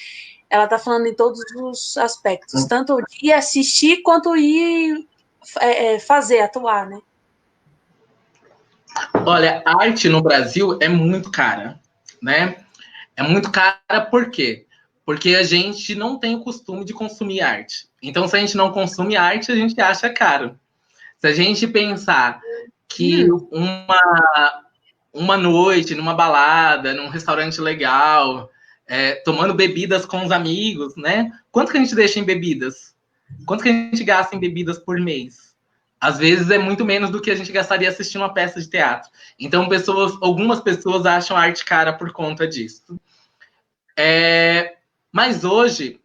ela está falando em todos os aspectos, tanto ir assistir quanto ir fazer, atuar, né? Olha, a arte no Brasil é muito cara, né? É muito cara por quê? Porque a gente não tem o costume de consumir arte. Então, se a gente não consome arte, a gente acha caro. Se a gente pensar que uma noite numa balada, num restaurante legal, tomando bebidas com os amigos, né? Quanto que a gente deixa em bebidas? Quanto que a gente gasta em bebidas por mês? Às vezes é muito menos do que a gente gastaria assistindo uma peça de teatro. Então, algumas pessoas acham a arte cara por conta disso. Mas hoje,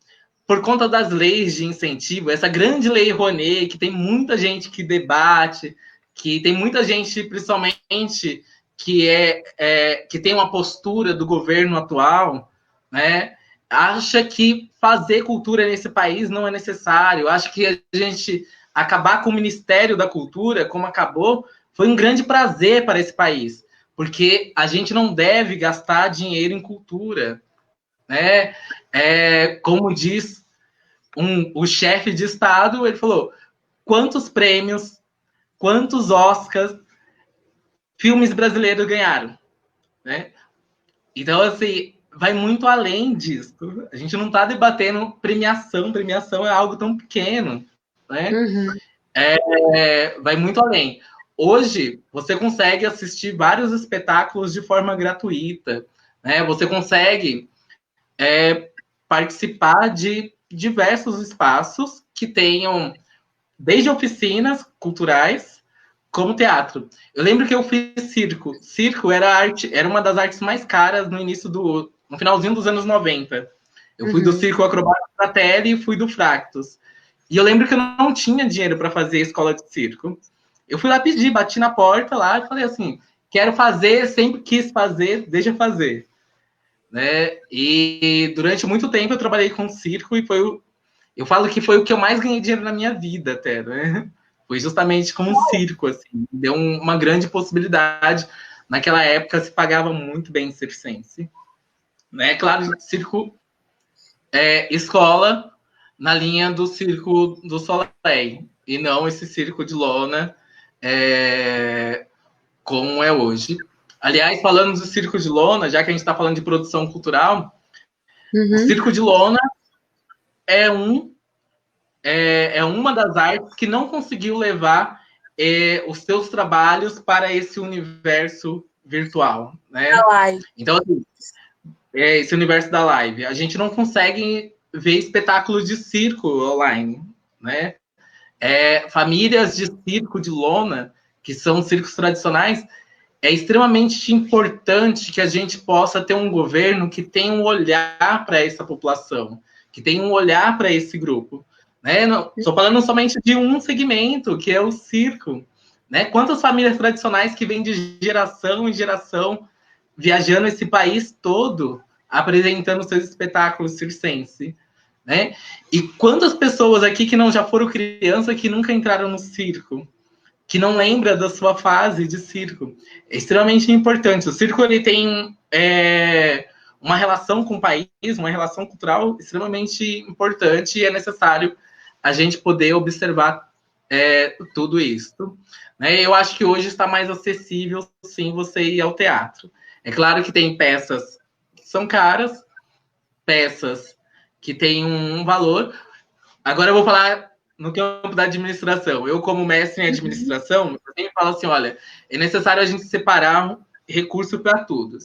por conta das leis de incentivo, essa grande lei Rouanet, que tem muita gente que debate, que tem muita gente, principalmente, que tem uma postura do governo atual, né, acha que fazer cultura nesse país não é necessário, acha que a gente acabar com o Ministério da Cultura, como acabou, foi um grande prazer para esse país, porque a gente não deve gastar dinheiro em cultura, né? Como diz o chefe de Estado, ele falou: quantos prêmios, quantos Oscars filmes brasileiros ganharam, né? Então, assim, vai muito além disso. A gente não está debatendo premiação é algo tão pequeno, né? Uhum. Vai muito além. Hoje, você consegue assistir vários espetáculos de forma gratuita, né? Você consegue participar de diversos espaços que tenham desde oficinas culturais como teatro. Eu lembro que eu fiz circo. Circo era uma das artes mais caras no finalzinho dos anos 90. Eu fui do Circo Acrobático da Tele e fui do Fractus. E eu lembro que eu não tinha dinheiro para fazer escola de circo. Eu fui lá pedir, bati na porta lá e falei assim, quero fazer, sempre quis fazer, deixa eu fazer. Né? E durante muito tempo eu trabalhei com circo e eu falo que foi o que eu mais ganhei dinheiro na minha vida até, né? Foi justamente com o circo, assim, deu uma grande possibilidade. Naquela época se pagava muito bem circense. Né? Claro, circo é escola na linha do circo do Soleil, e não esse circo de lona como é hoje. Aliás, falando do circo de lona, já que a gente está falando de produção cultural, o circo de lona é uma das artes que não conseguiu levar os seus trabalhos para esse universo virtual, né? Então, assim, esse universo da live. A gente não consegue ver espetáculos de circo online, né? Famílias de circo de lona, que são circos tradicionais, é extremamente importante que a gente possa ter um governo que tenha um olhar para essa população, que tenha um olhar para esse grupo. Né? Estou falando somente de um segmento, que é o circo. Né? Quantas famílias tradicionais que vêm de geração em geração viajando esse país todo, apresentando seus espetáculos circense. Né? E quantas pessoas aqui que não já foram criança que nunca entraram no circo, que não lembra da sua fase de circo. É extremamente importante. O circo ele tem uma relação com o país, uma relação cultural extremamente importante e é necessário a gente poder observar tudo isso. Né? Eu acho que hoje está mais acessível, sim, você ir ao teatro. É claro que tem peças que são caras, peças que têm um valor. Agora eu vou falar no campo da administração. Eu, como mestre em administração, eu sempre falo assim, olha, é necessário a gente separar recurso para tudo.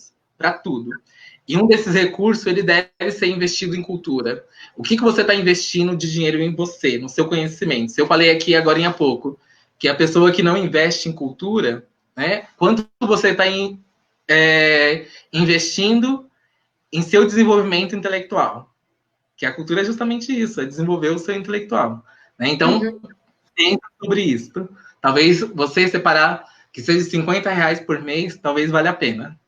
E um desses recursos, ele deve ser investido em cultura. O que você está investindo de dinheiro em você, no seu conhecimento? Se eu falei aqui agora há pouco, que a pessoa que não investe em cultura, né, quanto você está investindo em seu desenvolvimento intelectual? Que a cultura é justamente isso, é desenvolver o seu intelectual. Né? Então, pensa sobre isso. Talvez você separar que seja R$ 50 por mês, talvez valha a pena.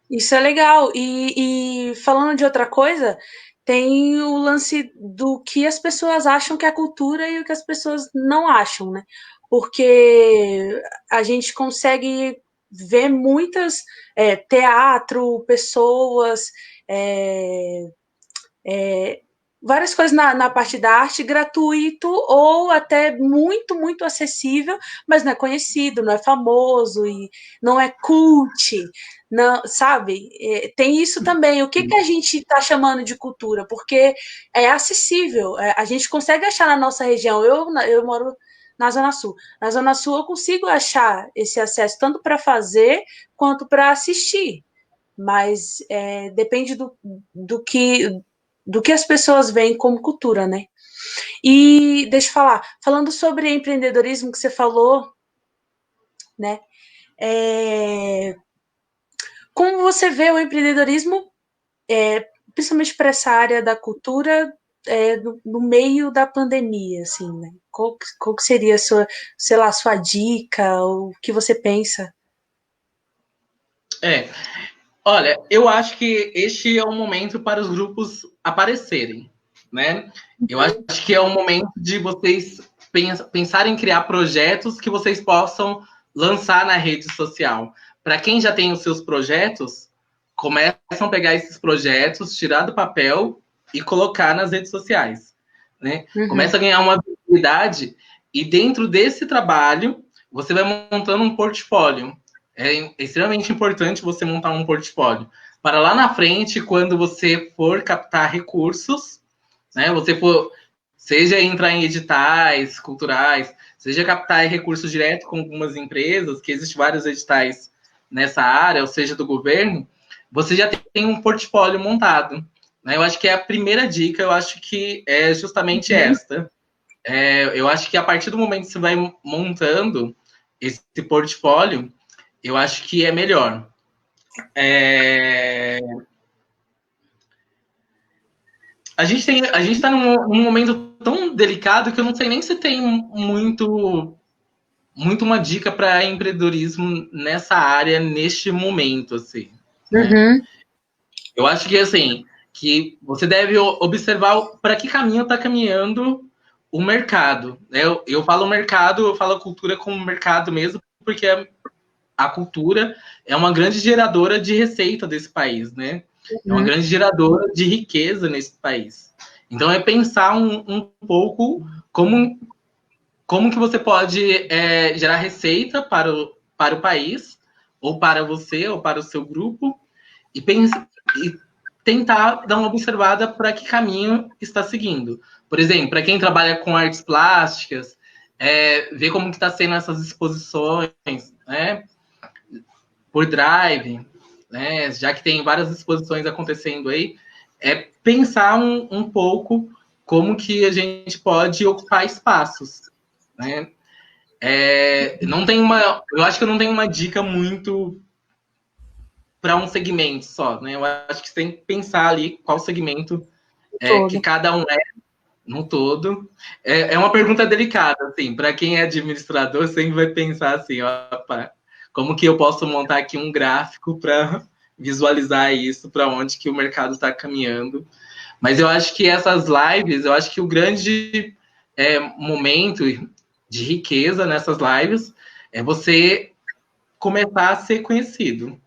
Isso é legal. E falando de outra coisa, tem o lance do que as pessoas acham que é cultura e o que as pessoas não acham, né? Porque a gente consegue ver muitas teatro, pessoas, várias coisas na parte da arte gratuito ou até muito, muito acessível, mas não é conhecido, não é famoso e não é cult, não, sabe? Tem isso também. O que a gente está chamando de cultura? Porque é acessível, a gente consegue achar na nossa região. Eu moro na Zona Sul. Na Zona Sul eu consigo achar esse acesso tanto para fazer quanto para assistir. Mas depende do que as pessoas veem como cultura, né? E deixa eu falar, falando sobre empreendedorismo que você falou, né? Como você vê o empreendedorismo, principalmente para essa área da cultura, no meio da pandemia, assim, né? Qual que seria a sua, sei lá, sua dica, o que você pensa? Olha, eu acho que este é o momento para os grupos aparecerem, né? Eu acho que é o momento de vocês pensarem em criar projetos que vocês possam lançar na rede social. Para quem já tem os seus projetos, começam a pegar esses projetos, tirar do papel e colocar nas redes sociais, né? Começa a ganhar uma visibilidade e dentro desse trabalho você vai montando um portfólio. É extremamente importante você montar um portfólio para lá na frente, quando você for captar recursos, né? Você for, seja entrar em editais culturais, seja captar recursos direto com algumas empresas, que existem vários editais nessa área, ou seja, do governo, você já tem um portfólio montado. Né? Eu acho que é a primeira dica, eu acho que é justamente esta. Eu acho que a partir do momento que você vai montando esse portfólio, eu acho que é melhor. A gente está num momento tão delicado que eu não sei nem se tem muito uma dica para empreendedorismo nessa área neste momento, assim, né? Uhum. Eu acho que assim, que você deve observar para que caminho está caminhando o mercado. Eu falo mercado, eu falo a cultura como mercado mesmo, porque a cultura é uma grande geradora de receita desse país, né? É uma grande geradora de riqueza nesse país. Então é pensar um pouco como que você pode gerar receita para o país, ou para você, ou para o seu grupo, e tentar dar uma observada para que caminho está seguindo. Por exemplo, para quem trabalha com artes plásticas, ver como que está sendo essas exposições, né? Por Drive, né? Já que tem várias exposições acontecendo aí, pensar um pouco como que a gente pode ocupar espaços, né? Não tem eu acho que eu não tenho uma dica muito para um segmento só, né? Eu acho que você tem que pensar ali qual segmento que cada um no todo. É uma pergunta delicada, assim, para quem é administrador, sempre vai pensar assim, opa, como que eu posso montar aqui um gráfico para visualizar isso, para onde que o mercado está caminhando. Mas eu acho que essas lives, eu acho que o grande momento de riqueza nessas lives é você começar a ser conhecido.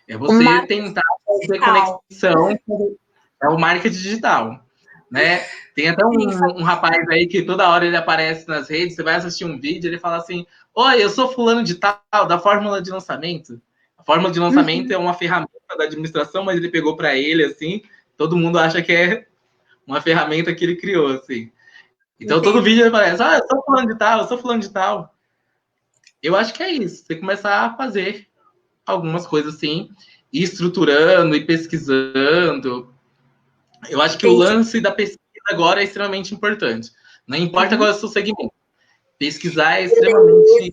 É você tentar fazer conexão com o marketing digital, né? Tem até um rapaz aí que toda hora ele aparece nas redes, você vai assistir um vídeo, ele fala assim, oi, eu sou fulano de tal, da fórmula de lançamento. A fórmula de lançamento é uma ferramenta da administração, mas ele pegou para ele, assim, todo mundo acha que é uma ferramenta que ele criou, assim. Então, todo vídeo ele aparece, eu sou fulano de tal, eu sou fulano de tal. Eu acho que é isso, você começar a fazer algumas coisas assim, ir estruturando e pesquisando. Eu acho que o lance da pesquisa agora é extremamente importante. Não importa qual é o seu segmento. Pesquisar é extremamente.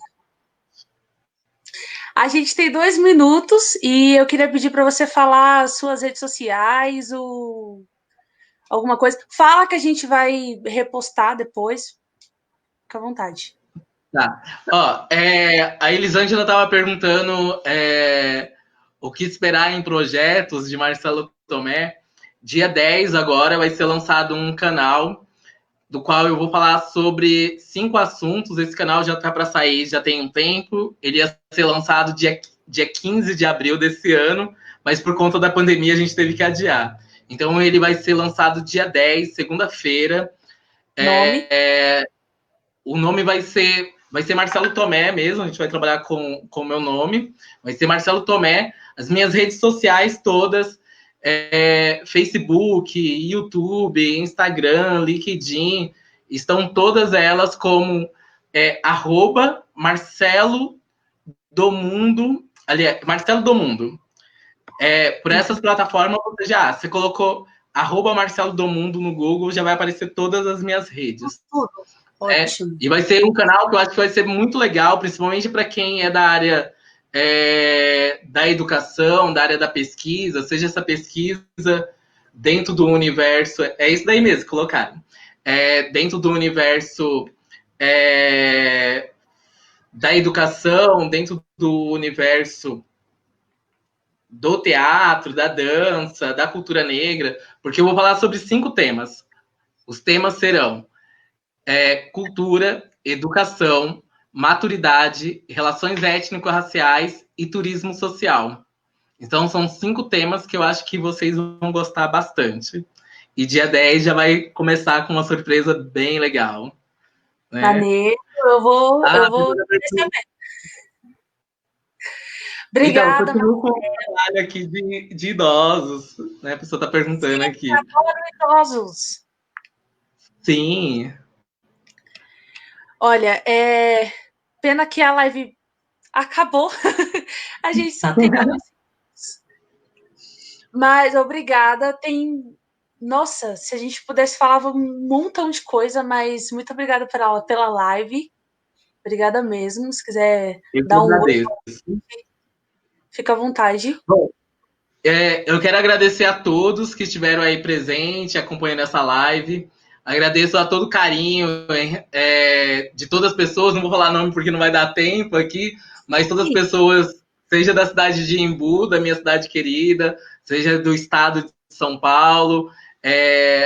A gente tem 2 minutos e eu queria pedir para você falar as suas redes sociais, alguma coisa. Fala que a gente vai repostar depois. Fica à vontade. Tá. Ó, a Elisângela estava perguntando o que esperar em projetos de Marcelo Tomé. Dia 10 agora vai ser lançado um canal do qual eu vou falar sobre 5 assuntos. Esse canal já está para sair, já tem um tempo. Ele ia ser lançado dia 15 de abril desse ano, mas por conta da pandemia a gente teve que adiar. Então ele vai ser lançado dia 10, segunda-feira. O nome vai ser Marcelo Tomé mesmo, a gente vai trabalhar com o meu nome. Vai ser Marcelo Tomé. As minhas redes sociais todas, Facebook, YouTube, Instagram, LinkedIn, estão todas elas como @Marcelo do Mundo, aliás, Marcelo do Mundo. Por essas plataformas, você colocou @Marcelo do Mundo no Google, já vai aparecer todas as minhas redes. Ótimo. E vai ser um canal que eu acho que vai ser muito legal, principalmente para quem é da área da educação, da área da pesquisa, seja essa pesquisa dentro do universo. É isso daí mesmo, colocaram. Dentro do universo da educação, dentro do universo do teatro, da dança, da cultura negra, porque eu vou falar sobre 5 temas. Os temas serão cultura, educação, maturidade, relações étnico-raciais e turismo social. Então, são 5 temas que eu acho que vocês vão gostar bastante. E dia 10 já vai começar com uma surpresa bem legal. Né? Maneiro, eu vou saber. Obrigada. Então, eu continuo com um trabalho aqui de idosos, né? A pessoa está perguntando aqui. Adoro idosos. Sim. Olha, pena que a live acabou. A gente só tem 4 minutos. Mas obrigada. Nossa, se a gente pudesse falar um montão de coisa, mas muito obrigada pela live. Obrigada mesmo. Se quiser dar um oi, fica à vontade. Bom, eu quero agradecer a todos que estiveram aí presentes, acompanhando essa live. Agradeço a todo o carinho de todas as pessoas, não vou falar nome porque não vai dar tempo aqui, mas todas as pessoas, seja da cidade de Embu, da minha cidade querida, seja do estado de São Paulo,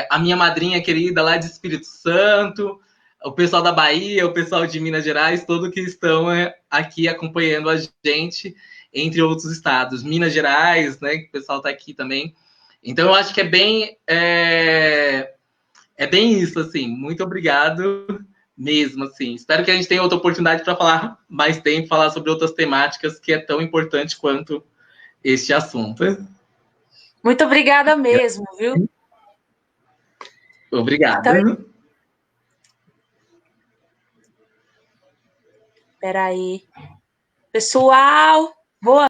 a minha madrinha querida lá de Espírito Santo, o pessoal da Bahia, o pessoal de Minas Gerais, todos que estão aqui acompanhando a gente, entre outros estados. Minas Gerais, né, que o pessoal está aqui também. Então, eu acho que é bem isso, assim. Muito obrigado mesmo, assim. Espero que a gente tenha outra oportunidade para falar mais tempo, falar sobre outras temáticas que é tão importante quanto este assunto. Muito obrigada mesmo, viu? Obrigado. Então, espera aí. Pessoal, boa